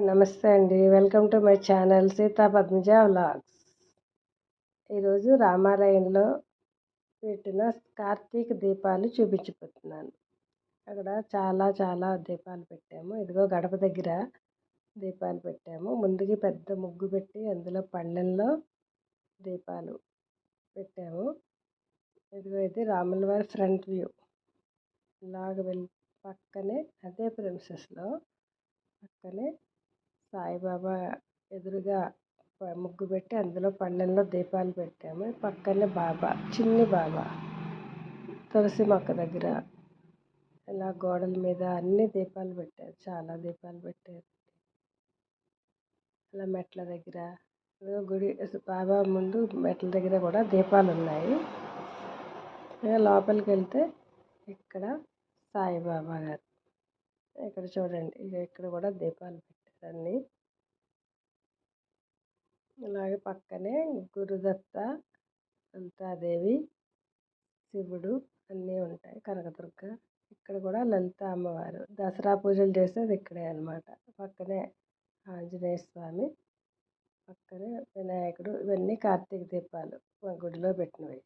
నమస్తే అండి. Welcome to my channel Sita Padmaja vlogs. ఈరోజు రామాలయంలో పెట్టిన కార్తీక దీపాలు చూపించిపోతున్నాను. అక్కడ చాలా దీపాలు పెట్టాము. ఇదిగో గడప దగ్గర దీపాలు పెట్టాము. ముందుకి పెద్ద ముగ్గు పెట్టి అందులో పళ్ళెంలో దీపాలు పెట్టాము. ఇదిగో ఇది రాముల వారి ఫ్రంట్ వ్యూ. ఇలాగ వెళ్ళి పక్కనే అదే ప్రిన్సెస్లో పక్కనే సాయిబాబా ఎదురుగా ముగ్గు పెట్టి అందులో పళ్ళెంలో దీపాలు పెట్టాము. పక్కనే బాబా, చిన్ని బాబా తులసి మొక్క దగ్గర ఇలా గోడల మీద అన్ని దీపాలు పెట్టారు. చాలా దీపాలు పెట్టారు. ఇలా మెట్ల దగ్గర గుడి బాబా ముందు మెట్ల దగ్గర కూడా దీపాలు ఉన్నాయి. లోపలికి వెళ్తే ఇక్కడ సాయిబాబా గారు ఇక్కడ చూడండి. ఇక్కడ కూడా దీపాలు పెట్టారు అన్నీ. అలాగే పక్కనే గురుదత్త, లలితాదేవి, శివుడు అన్నీ ఉంటాయి. కనకదుర్గ ఇక్కడ కూడా లలిత అమ్మవారు దసరా పూజలు చేసేది ఇక్కడే అన్నమాట. పక్కనే ఆంజనేయ స్వామి, పక్కనే వినాయకుడు. ఇవన్నీ కార్తీక దీపాలు మా గుడిలో పెట్టినవి.